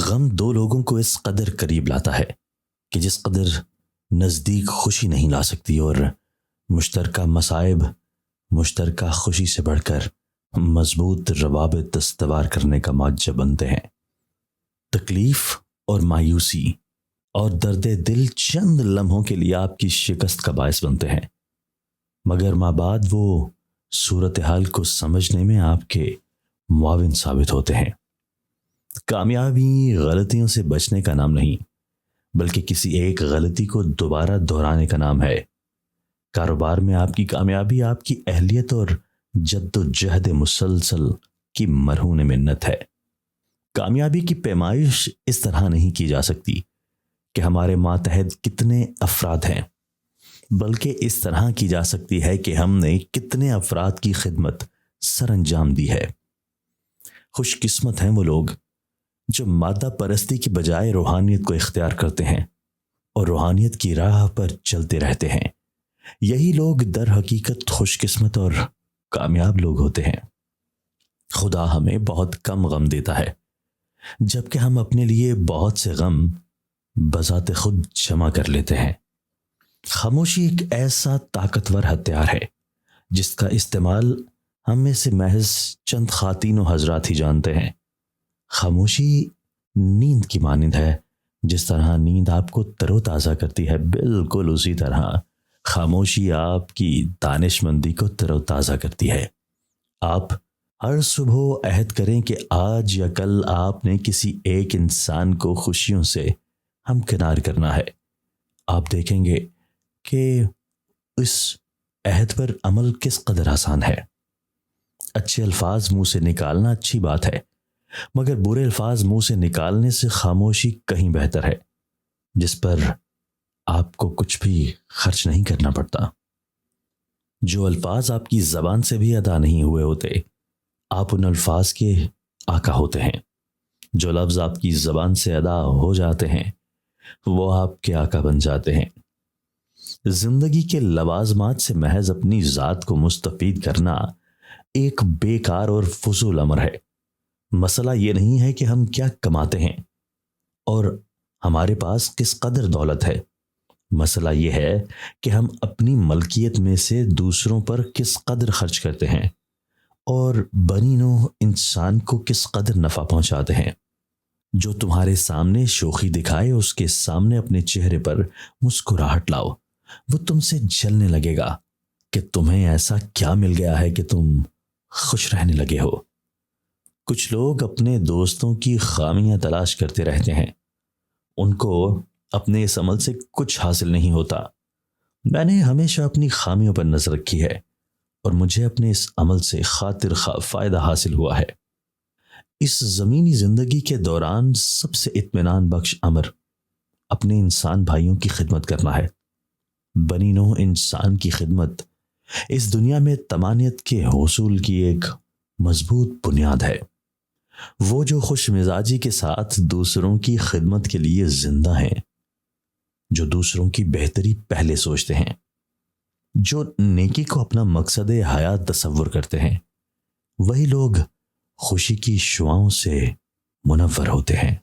غم دو لوگوں کو اس قدر قریب لاتا ہے کہ جس قدر نزدیک خوشی نہیں لا سکتی، اور مشترکہ مصائب مشترکہ خوشی سے بڑھ کر مضبوط روابط استوار کرنے کا ماجب بنتے ہیں۔ تکلیف اور مایوسی اور درد دل چند لمحوں کے لیے آپ کی شکست کا باعث بنتے ہیں، مگر ماں بعد وہ صورتحال کو سمجھنے میں آپ کے معاون ثابت ہوتے ہیں۔ کامیابی غلطیوں سے بچنے کا نام نہیں، بلکہ کسی ایک غلطی کو دوبارہ دہرانے کا نام ہے۔ کاروبار میں آپ کی کامیابی آپ کی اہلیت اور جد و جہد مسلسل کی مرہون منت ہے۔ کامیابی کی پیمائش اس طرح نہیں کی جا سکتی کہ ہمارے ماتحت کتنے افراد ہیں، بلکہ اس طرح کی جا سکتی ہے کہ ہم نے کتنے افراد کی خدمت سر انجام دی ہے۔ خوش قسمت ہیں وہ لوگ جو مادہ پرستی کی بجائے روحانیت کو اختیار کرتے ہیں اور روحانیت کی راہ پر چلتے رہتے ہیں۔ یہی لوگ در حقیقت خوش قسمت اور کامیاب لوگ ہوتے ہیں۔ خدا ہمیں بہت کم غم دیتا ہے، جبکہ ہم اپنے لیے بہت سے غم بذات خود جمع کر لیتے ہیں۔ خاموشی ایک ایسا طاقتور ہتھیار ہے جس کا استعمال ہم میں سے محض چند خواتین و حضرات ہی جانتے ہیں۔ خاموشی نیند کی مانند ہے، جس طرح نیند آپ کو تر و تازہ کرتی ہے، بالکل اسی طرح خاموشی آپ کی دانش مندی کو تر و تازہ کرتی ہے۔ آپ ہر صبح عہد کریں کہ آج یا کل آپ نے کسی ایک انسان کو خوشیوں سے ہمکنار کرنا ہے۔ آپ دیکھیں گے کہ اس عہد پر عمل کس قدر آسان ہے۔ اچھے الفاظ منہ سے نکالنا اچھی بات ہے، مگر برے الفاظ منہ سے نکالنے سے خاموشی کہیں بہتر ہے، جس پر آپ کو کچھ بھی خرچ نہیں کرنا پڑتا۔ جو الفاظ آپ کی زبان سے بھی ادا نہیں ہوئے ہوتے، آپ ان الفاظ کے آقا ہوتے ہیں۔ جو لفظ آپ کی زبان سے ادا ہو جاتے ہیں، وہ آپ کے آقا بن جاتے ہیں۔ زندگی کے لوازمات سے محض اپنی ذات کو مستفید کرنا ایک بیکار اور فضول امر ہے۔ مسئلہ یہ نہیں ہے کہ ہم کیا کماتے ہیں اور ہمارے پاس کس قدر دولت ہے، مسئلہ یہ ہے کہ ہم اپنی ملکیت میں سے دوسروں پر کس قدر خرچ کرتے ہیں اور بنی نوع انسان کو کس قدر نفع پہنچاتے ہیں۔ جو تمہارے سامنے شوخی دکھائے، اس کے سامنے اپنے چہرے پر مسکراہٹ لاؤ۔ وہ تم سے جلنے لگے گا کہ تمہیں ایسا کیا مل گیا ہے کہ تم خوش رہنے لگے ہو۔ کچھ لوگ اپنے دوستوں کی خامیاں تلاش کرتے رہتے ہیں، ان کو اپنے اس عمل سے کچھ حاصل نہیں ہوتا۔ میں نے ہمیشہ اپنی خامیوں پر نظر رکھی ہے اور مجھے اپنے اس عمل سے خاطر خواہ فائدہ حاصل ہوا ہے۔ اس زمینی زندگی کے دوران سب سے اطمینان بخش امر اپنے انسان بھائیوں کی خدمت کرنا ہے۔ بنی نوع انسان کی خدمت اس دنیا میں طمانیت کے حصول کی ایک مضبوط بنیاد ہے۔ وہ جو خوش مزاجی کے ساتھ دوسروں کی خدمت کے لیے زندہ ہیں، جو دوسروں کی بہتری پہلے سوچتے ہیں، جو نیکی کو اپنا مقصد حیات تصور کرتے ہیں، وہی لوگ خوشی کی شعاؤں سے منور ہوتے ہیں۔